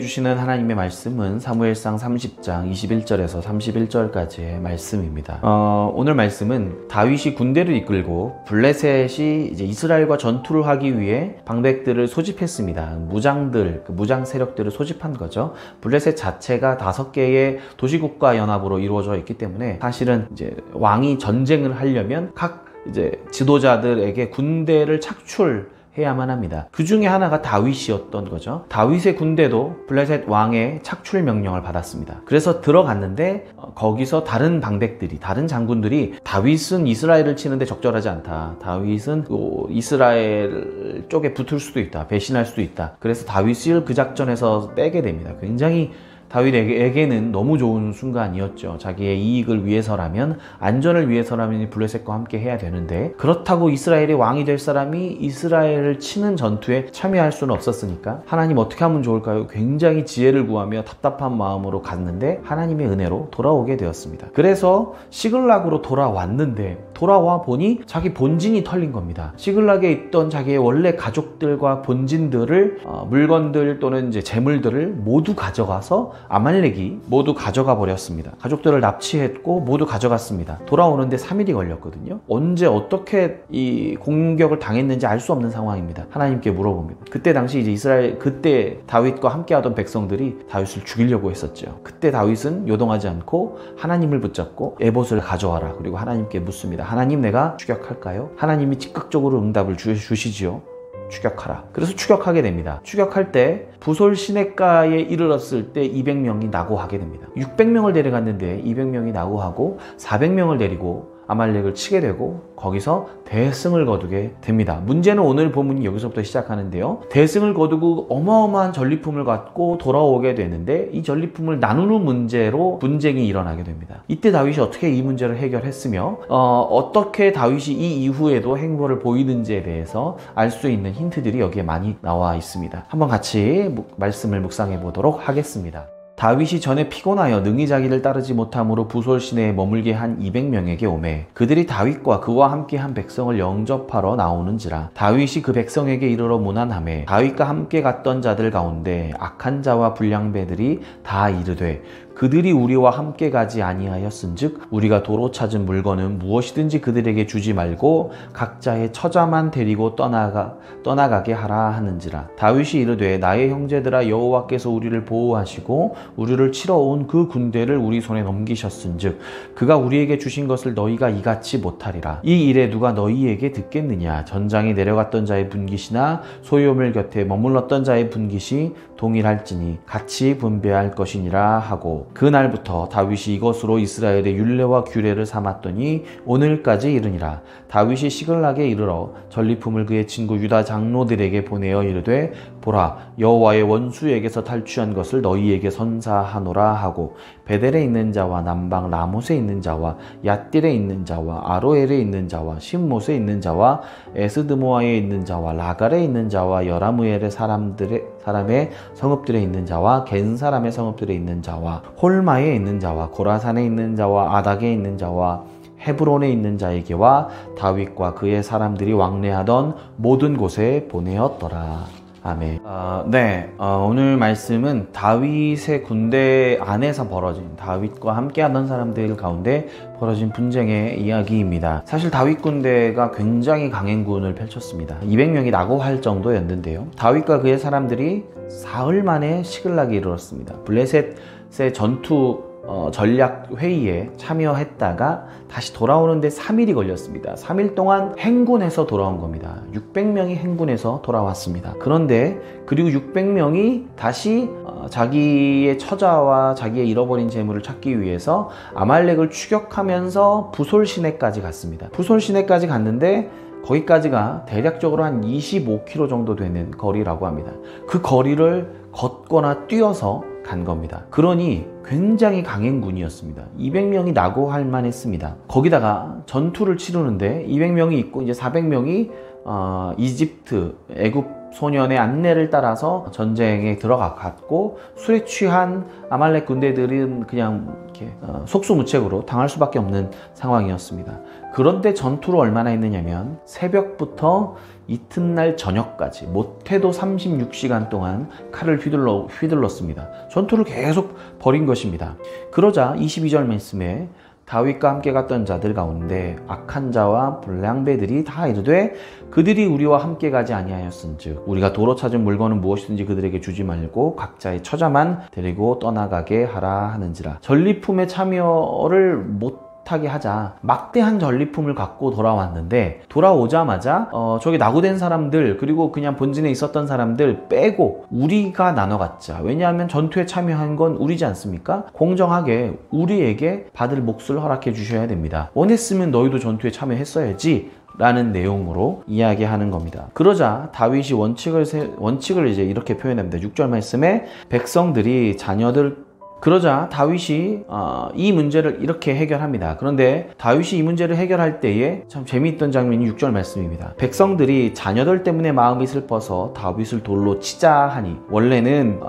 주시는 하나님의 말씀은 사무엘상 30장 21절에서 31절까지의 말씀입니다. 오늘 말씀은 다윗이 군대를 이끌고 블레셋이 이제 이스라엘과 전투를 하기 위해 방백들을 소집했습니다. 무장 세력들을 소집한 거죠. 블레셋 자체가 5개의 도시국가 연합으로 이루어져 있기 때문에 사실은 이제 왕이 전쟁을 하려면 각 이제 지도자들에게 군대를 착출해야만 합니다. 그 중에 하나가 다윗이었던 거죠. 다윗의 군대도 블레셋 왕의 착출 명령을 받았습니다. 그래서 들어갔는데 거기서 다른 방백들이, 다른 장군들이 다윗은 이스라엘을 치는데 적절하지 않다. 다윗은 이스라엘 쪽에 붙을 수도 있다. 배신할 수도 있다. 그래서 다윗을 그 작전에서 빼게 됩니다. 굉장히 다윗에게는 너무 좋은 순간이었죠. 자기의 이익을 위해서라면, 안전을 위해서라면 블레셋과 함께 해야 되는데, 그렇다고 이스라엘의 왕이 될 사람이 이스라엘을 치는 전투에 참여할 수는 없었으니까 하나님 어떻게 하면 좋을까요? 굉장히 지혜를 구하며 답답한 마음으로 갔는데 하나님의 은혜로 돌아오게 되었습니다. 그래서 시글락으로 돌아왔는데, 돌아와 보니 자기 본진이 털린 겁니다. 시글락에 있던 자기의 원래 가족들과 본진들을, 물건들 또는 이제 재물들을 모두 가져가서 아말렉이 모두 가져가 버렸습니다. 가족들을 납치했고 모두 가져갔습니다. 돌아오는데 3일이 걸렸거든요. 언제 어떻게 이 공격을 당했는지 알 수 없는 상황입니다. 하나님께 물어봅니다. 그때 당시 이제 그때 다윗과 함께하던 백성들이 다윗을 죽이려고 했었죠. 그때 다윗은 요동하지 않고 하나님을 붙잡고 에봇을 가져와라. 그리고 하나님께 묻습니다. 하나님, 내가 추격할까요? 하나님이 즉각적으로 응답을 주시지요. 추격하라. 그래서 추격하게 됩니다. 추격할 때 부솔 시냇가에 이르렀을 때 200명이 낙오하게 됩니다. 600명을 데려갔는데 200명이 낙오하고 400명을 데리고 아말렉을 치게 되고 거기서 대승을 거두게 됩니다. 문제는 오늘 본문이 여기서부터 시작하는데요. 대승을 거두고 어마어마한 전리품을 갖고 돌아오게 되는데 이 전리품을 나누는 문제로 분쟁이 일어나게 됩니다. 이때 다윗이 어떻게 이 문제를 해결했으며 어떻게 다윗이 이 이후에도 행보를 보이는지에 대해서 알 수 있는 힌트들이 여기에 많이 나와 있습니다. 한번 같이 말씀을 묵상해 보도록 하겠습니다. 다윗이 전에 피곤하여 능히 자기를 따르지 못함으로 부솔 시내에 머물게 한 200명에게 오매 그들이 다윗과 그와 함께한 백성을 영접하러 나오는지라. 다윗이 그 백성에게 이르러 문안하매 다윗과 함께 갔던 자들 가운데 악한 자와 불량배들이 다 이르되 그들이 우리와 함께 가지 아니하였은즉 우리가 도로 찾은 물건은 무엇이든지 그들에게 주지 말고 각자의 처자만 데리고 떠나가게 하라 하는지라. 다윗이 이르되 나의 형제들아, 여호와께서 우리를 보호하시고 우리를 치러 온 그 군대를 우리 손에 넘기셨은즉 그가 우리에게 주신 것을 너희가 이같이 못하리라. 이 일에 누가 너희에게 듣겠느냐? 전장에 내려갔던 자의 분깃이나 소요물 곁에 머물렀던 자의 분깃이 동일할지니 같이 분배할 것이니라 하고 그날부터 다윗이 이것으로 이스라엘의 율례와 규례를 삼았더니 오늘까지 이르니라. 다윗이 시글락에 이르러 전리품을 그의 친구 유다 장로들에게 보내어 이르되 보라, 여호와의 원수에게서 탈취한 것을 너희에게 선사하노라 하고 베델에 있는 자와 남방 라못에 있는 자와 얏딜에 있는 자와 아로엘에 있는 자와 신못에 있는 자와 에스드모아에 있는 자와 라갈에 있는 자와 여라무엘의 사람의 성읍들에 있는 자와 겐 사람의 성읍들에 있는 자와 홀마에 있는 자와 고라산에 있는 자와 아닥에 있는 자와 헤브론에 있는 자에게와 다윗과 그의 사람들이 왕래하던 모든 곳에 보내었더라. 아멘. 오늘 말씀은 다윗의 군대 안에서 벌어진, 다윗과 함께하던 사람들 가운데 벌어진 분쟁의 이야기입니다. 사실 다윗 군대가 굉장히 강행군을 펼쳤습니다. 200명이 낙오할 정도였는데요. 다윗과 그의 사람들이 사흘 만에 시글락에 이르렀습니다. 블레셋의 전투 전략 회의에 참여했다가 다시 돌아오는데 3일이 걸렸습니다. 3일 동안 행군해서 돌아온 겁니다. 600명이 행군해서 돌아왔습니다. 그런데 그리고 600명이 다시 자기의 처자와 자기의 잃어버린 재물을 찾기 위해서 아말렉을 추격하면서 부솔 시내까지 갔습니다. 부솔 시내까지 갔는데 거기까지가 대략적으로 한 25km 정도 되는 거리라고 합니다. 그 거리를 걷거나 뛰어서 간 겁니다. 그러니 굉장히 강행군이었습니다. 200명이 낙오할 만했습니다. 거기다가 전투를 치르는데 200명이 있고 이제 400명이 이집트, 애굽 소년의 안내를 따라서 전쟁에 들어갔고 술에 취한 아말렉 군대들은 그냥 이렇게 이렇게 속수무책으로 당할 수밖에 없는 상황이었습니다. 그런데 전투를 얼마나 했느냐면 새벽부터 이튿날 저녁까지 못해도 36시간 동안 칼을 휘둘렀습니다. 전투를 계속 벌인 것입니다. 그러자 22절 말씀에 다윗과 함께 갔던 자들 가운데 악한 자와 불량배들이 다 이르되 그들이 우리와 함께 가지 아니하였은즉 우리가 도로 찾은 물건은 무엇이든지 그들에게 주지 말고 각자의 처자만 데리고 떠나가게 하라 하는지라. 전리품에 참여를 못하게 하자 막대한 전리품을 갖고 돌아왔는데 돌아오자마자 저기 낙오된 사람들 그리고 그냥 본진에 있었던 사람들 빼고 우리가 나눠 갖자. 왜냐하면 전투에 참여한 건 우리지 않습니까? 공정하게 우리에게 받을 몫을 허락해 주셔야 됩니다. 원했으면 너희도 전투에 참여했어야지 라는 내용으로 이야기하는 겁니다. 그러자 다윗이 원칙을 이제 이렇게 표현합니다. 6절 말씀에 백성들이 그러자 다윗이 이 문제를 이렇게 해결합니다. 그런데 다윗이 이 문제를 해결할 때에 참 재미있던 장면이 6절 말씀입니다. 백성들이 자녀들 때문에 마음이 슬퍼서 다윗을 돌로 치자 하니 원래는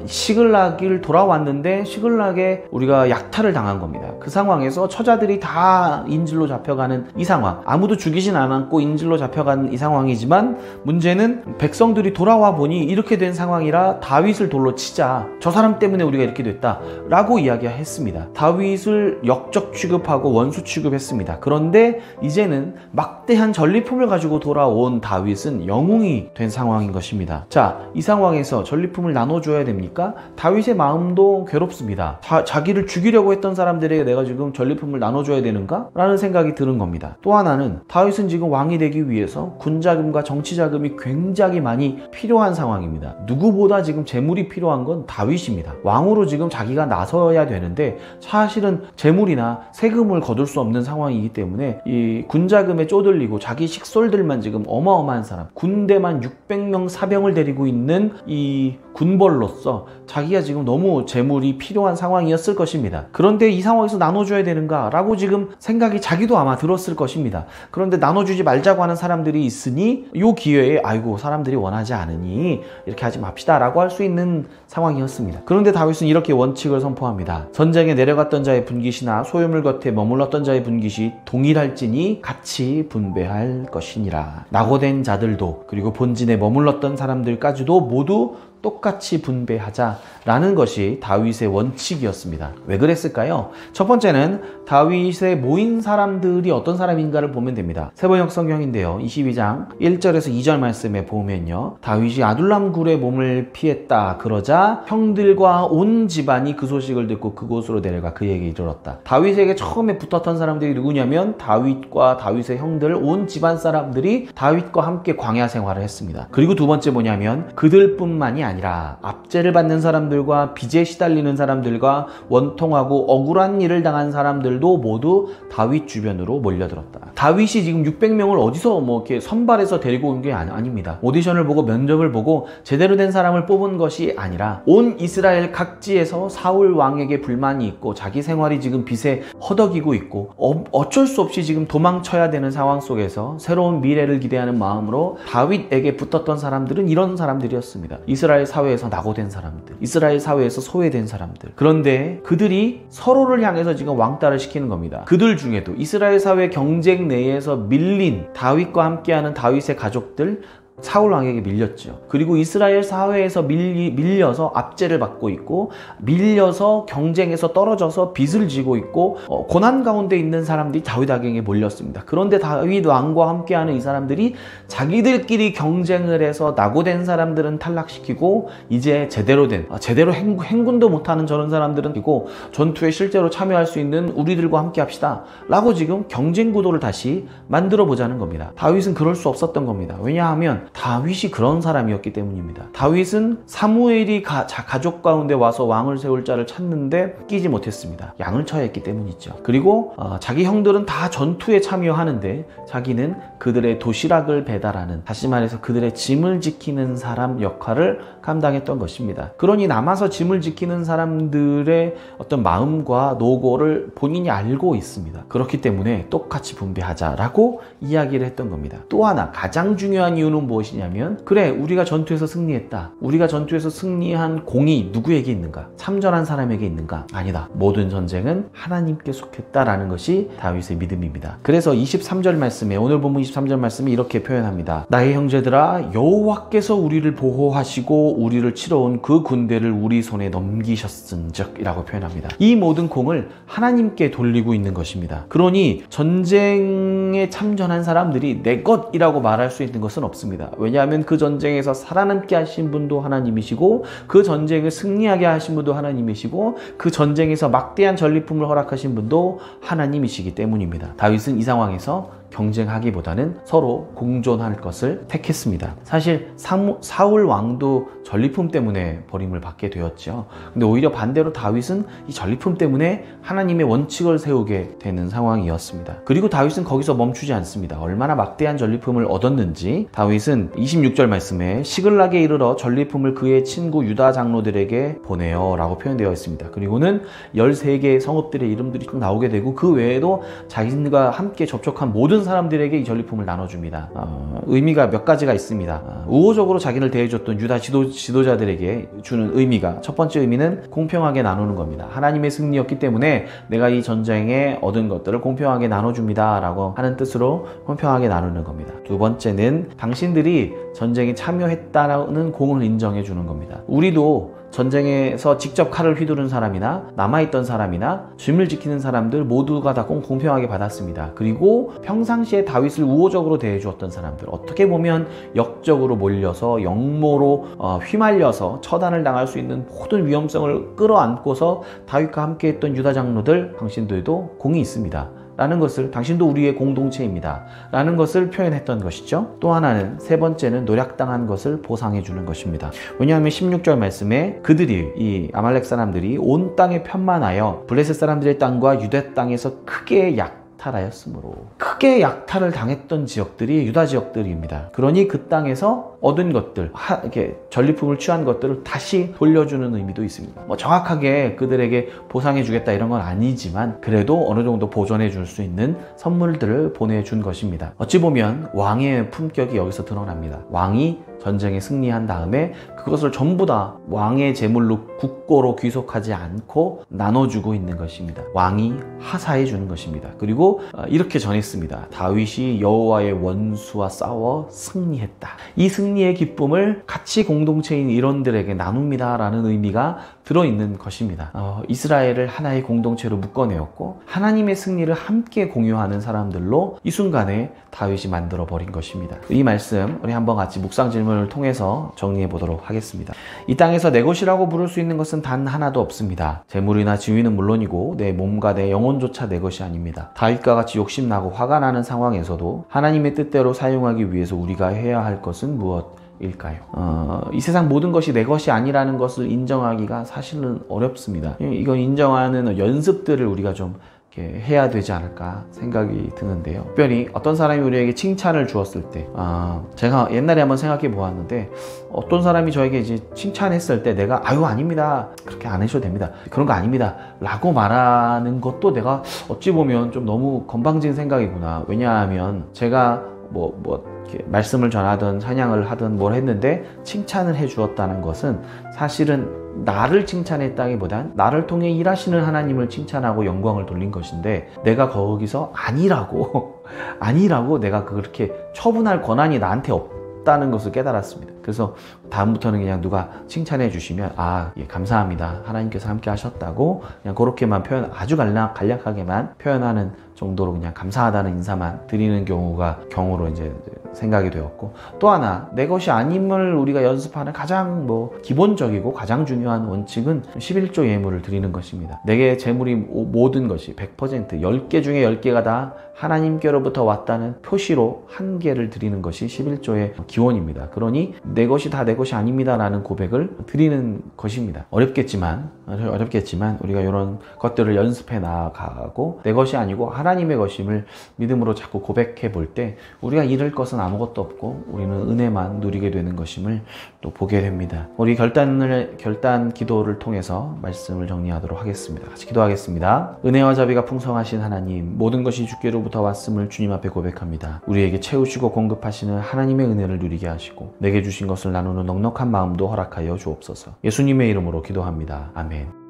시글락을 돌아왔는데 시글락에 우리가 약탈을 당한 겁니다. 그 상황에서 처자들이 다 인질로 잡혀가는 이 상황, 아무도 죽이진 않았고 인질로 잡혀간 이 상황이지만 문제는 백성들이 돌아와 보니 이렇게 된 상황이라 다윗을 돌로 치자. 저 사람 때문에 우리가 이렇게 됐다 라고 이야기했습니다. 다윗을 역적 취급하고 원수 취급했습니다. 그런데 이제는 막대한 전리품을 가지고 돌아온 다윗은 영웅이 된 상황인 것입니다. 자, 이 상황에서 전리품을 나눠줘야 됩니까? 다윗의 마음도 괴롭습니다. 자기를 죽이려고 했던 사람들에게 내가 지금 전리품을 나눠줘야 되는가? 라는 생각이 드는 겁니다. 또 하나는 다윗은 지금 왕이 되기 위해서 군자금과 정치자금이 굉장히 많이 필요한 상황입니다. 누구보다 지금 재물이 필요한 건 다윗입니다. 왕으로 지금 자기가 나서야 되는데 사실은 재물이나 세금을 거둘 수 없는 상황이기 때문에 이 군자금에 쪼들리고 자기 식솔들만 지금 어마어마한 사람, 군대만 600명 사병을 데리고 있는 이 군벌로서 자기가 지금 너무 재물이 필요한 상황이었을 것입니다. 그런데 이 상황에서 나눠줘야 되는가 라고 지금 생각이 자기도 아마 들었을 것입니다. 그런데 나눠주지 말자고 하는 사람들이 있으니 이 기회에 아이고 사람들이 원하지 않으니 이렇게 하지 맙시다 라고 할 수 있는 상황이었습니다. 그런데 다윗은 이렇게 원칙을 선포합니다. 전쟁에 내려갔던 자의 분깃이나 소유물 곁에 머물렀던 자의 분깃이 동일할지니 같이 분배할 것이니라. 낙오된 자들도 그리고 본진에 머물렀던 사람들까지도 모두 똑같이 분배하자라는 것이 다윗의 원칙이었습니다. 왜 그랬을까요? 첫 번째는 다윗의 모인 사람들이 어떤 사람인가를 보면 됩니다. 세번역 성경인데요. 22장 1절에서 2절 말씀에 보면요. 다윗이 아둘람 굴에 몸을 피했다. 그러자 형들과 온 집안이 그 소식을 듣고 그곳으로 내려가 그에게 이르렀다. 다윗에게 처음에 붙었던 사람들이 누구냐면 다윗과 다윗의 형들 온 집안 사람들이 다윗과 함께 광야 생활을 했습니다. 그리고 두 번째 뭐냐면 그들뿐만이 아니라 압제를 받는 사람들과 빚에 시달리는 사람들과 원통하고 억울한 일을 당한 사람들도 모두 다윗 주변으로 몰려들었다. 다윗이 지금 600명을 어디서 이렇게 선발해서 데리고 온 게 아닙니다. 오디션을 보고 면접을 보고 제대로 된 사람을 뽑은 것이 아니라 온 이스라엘 각지에서 사울 왕에게 불만이 있고 자기 생활이 지금 빚에 허덕이고 있고 어쩔 수 없이 지금 도망쳐야 되는 상황 속에서 새로운 미래를 기대하는 마음으로 다윗에게 붙었던 사람들은 이런 사람들이었습니다. 이스라엘 사회에서 낙오된 사람들, 이스라엘 사회에서 소외된 사람들. 그런데 그들이 서로를 향해서 지금 왕따를 시키는 겁니다. 그들 중에도 이스라엘 사회 경쟁 내에서 밀린 다윗과 함께하는 다윗의 가족들 사울 왕에게 밀렸죠. 그리고 이스라엘 사회에서 밀려서 압제를 받고 있고 밀려서 경쟁에서 떨어져서 빚을 지고 있고 고난 가운데 있는 사람들이 다윗에게 몰렸습니다. 그런데 다윗 왕과 함께하는 이 사람들이 자기들끼리 경쟁을 해서 낙오된 사람들은 탈락시키고 이제 제대로 행군도 못하는 저런 사람들은 이고 전투에 실제로 참여할 수 있는 우리들과 함께 합시다 라고 지금 경쟁 구도를 다시 만들어 보자는 겁니다. 다윗은 그럴 수 없었던 겁니다. 왜냐하면 다윗이 그런 사람이었기 때문입니다. 다윗은 사무엘이 가족 가운데 와서 왕을 세울 자를 찾는데 끼지 못했습니다. 양을 쳐야 했기 때문이죠. 그리고 자기 형들은 다 전투에 참여하는데 자기는 그들의 도시락을 배달하는, 다시 말해서 그들의 짐을 지키는 사람 역할을 감당했던 것입니다. 그러니 남아서 짐을 지키는 사람들의 어떤 마음과 노고를 본인이 알고 있습니다. 그렇기 때문에 똑같이 분배하자라고 이야기를 했던 겁니다. 또 하나 가장 중요한 이유는 무엇이냐면, 그래, 우리가 전투에서 승리했다. 우리가 전투에서 승리한 공이 누구에게 있는가? 참전한 사람에게 있는가? 아니다. 모든 전쟁은 하나님께 속했다라는 것이 다윗의 믿음입니다. 그래서 23절 말씀에, 오늘 본문 23절 말씀이 이렇게 표현합니다. 나의 형제들아, 여호와께서 우리를 보호하시고 우리를 치러온 그 군대를 우리 손에 넘기셨은즉 이라고 표현합니다. 이 모든 공을 하나님께 돌리고 있는 것입니다. 그러니 전쟁에 참전한 사람들이 내 것이라고 말할 수 있는 것은 없습니다. 왜냐하면 그 전쟁에서 살아남게 하신 분도 하나님이시고, 그 전쟁을 승리하게 하신 분도 하나님이시고, 그 전쟁에서 막대한 전리품을 허락하신 분도 하나님이시기 때문입니다. 다윗은 이 상황에서 경쟁하기보다는 서로 공존할 것을 택했습니다. 사실 사울 왕도 전리품 때문에 버림을 받게 되었죠. 근데 오히려 반대로 다윗은 이 전리품 때문에 하나님의 원칙을 세우게 되는 상황이었습니다. 그리고 다윗은 거기서 멈추지 않습니다. 얼마나 막대한 전리품을 얻었는지 다윗은 26절 말씀에 시글락에 이르러 전리품을 그의 친구 유다 장로들에게 보내요 라고 표현되어 있습니다. 그리고는 13개의 성읍들의 이름들이 나오게 되고, 그 외에도 자신과 함께 접촉한 모든 사람들에게 이 전리품을 나눠줍니다. 의미가 몇 가지가 있습니다. 우호적으로 자기를 대해줬던 유다 지도자들에게 주는 의미가, 첫 번째 의미는 공평하게 나누는 겁니다. 하나님의 승리였기 때문에 내가 이 전쟁에 얻은 것들을 공평하게 나눠줍니다 라고 하는 뜻으로 공평하게 나누는 겁니다. 두 번째는 당신들이 전쟁에 참여했다는 공을 인정해 주는 겁니다. 우리도 전쟁에서 직접 칼을 휘두른 사람이나 남아있던 사람이나 쉼을 지키는 사람들 모두가 다 공평하게 받았습니다. 그리고 평상시에 다윗을 우호적으로 대해주었던 사람들, 어떻게 보면 역적으로 몰려서 역모로 휘말려서 처단을 당할 수 있는 모든 위험성을 끌어안고서 다윗과 함께했던 유다 장로들, 당신들도 공이 있습니다 라는 것을, 당신도 우리의 공동체입니다 라는 것을 표현했던 것이죠. 또 하나는, 세 번째는 노략당한 것을 보상해 주는 것입니다. 왜냐하면 16절 말씀에 그들이, 이 아말렉 사람들이 온 땅에 편만하여 블레셋 사람들의 땅과 유다 땅에서 크게 약탈하였으므로, 크게 약탈을 당했던 지역들이 유다 지역들입니다. 그러니 그 땅에서 얻은 것들, 이렇게 전리품을 취한 것들을 다시 돌려주는 의미도 있습니다. 정확하게 그들에게 보상해 주겠다 이런 건 아니지만, 그래도 어느 정도 보존해 줄 수 있는 선물들을 보내준 것입니다. 어찌 보면 왕의 품격이 여기서 드러납니다. 왕이 전쟁에 승리한 다음에 그것을 전부 다 왕의 제물로 국고로 귀속하지 않고 나눠주고 있는 것입니다. 왕이 하사해 주는 것입니다. 그리고 이렇게 전했습니다. 다윗이 여호와의 원수와 싸워 승리했다. 이 승리의 기쁨을 같이 공동체인 일원들에게 나눕니다 라는 의미가 들어있는 것입니다. 이스라엘을 하나의 공동체로 묶어내었고, 하나님의 승리를 함께 공유하는 사람들로 이 순간에 다윗이 만들어버린 것입니다. 이 말씀 우리 한번 같이 묵상 질문을 통해서 정리해 보도록 하겠습니다. 이 땅에서 내 것이라고 부를 수 있는 것은 단 하나도 없습니다. 재물이나 지위는 물론이고 내 몸과 내 영혼조차 내 것이 아닙니다. 다윗과 같이 욕심나고 화가 나는 상황에서도 하나님의 뜻대로 사용하기 위해서 우리가 해야 할 것은 무엇일까요? 이 세상 모든 것이 내 것이 아니라는 것을 인정하기가 사실은 어렵습니다. 이건 인정하는 연습들을 우리가 좀 해야 되지 않을까 생각이 드는데요. 특별히 어떤 사람이 우리에게 칭찬을 주었을 때, 제가 옛날에 한번 생각해 보았는데, 어떤 사람이 저에게 이제 칭찬했을 때 내가 아유 아닙니다, 그렇게 안 하셔도 됩니다, 그런 거 아닙니다 라고 말하는 것도 내가 어찌 보면 좀 너무 건방진 생각이구나. 왜냐하면 제가 이렇게 말씀을 전하든 찬양을 하든 뭘 했는데 칭찬을 해 주었다는 것은 사실은 나를 칭찬했다기보단 나를 통해 일하시는 하나님을 칭찬하고 영광을 돌린 것인데, 내가 거기서 아니라고 내가 그렇게 처분할 권한이 나한테 없다는 것을 깨달았습니다. 그래서 다음부터는 그냥 누가 칭찬해 주시면 예, 감사합니다, 하나님께서 함께 하셨다고 그냥 그렇게만 아주 간략하게만 표현하는 정도로 그냥 감사하다는 인사만 드리는 경우로 이제 생각이 되었고, 또 하나, 내 것이 아님을 우리가 연습하는 가장 기본적이고 가장 중요한 원칙은 11조 예물을 드리는 것입니다. 내게 재물이 모든 것이 100%, 10개 중에 10개가 다 하나님께로부터 왔다는 표시로 한 개를 드리는 것이 11조의 기원입니다. 그러니 내 것이 다 내 것이 아닙니다라는 고백을 드리는 것입니다. 어렵겠지만 우리가 이런 것들을 연습해 나가고 내 것이 아니고 하나님의 것임을 믿음으로 자꾸 고백해 볼 때 우리가 잃을 것은 아무것도 없고 우리는 은혜만 누리게 되는 것임을 또 보게 됩니다. 우리 결단 기도를 통해서 말씀을 정리하도록 하겠습니다. 같이 기도하겠습니다. 은혜와 자비가 풍성하신 하나님, 모든 것이 주께로부터 왔음을 주님 앞에 고백합니다. 우리에게 채우시고 공급하시는 하나님의 은혜를 누리게 하시고 내게 주신 것을 나누는 넉넉한 마음도 허락하여 주옵소서. 예수님의 이름으로 기도합니다. 아멘.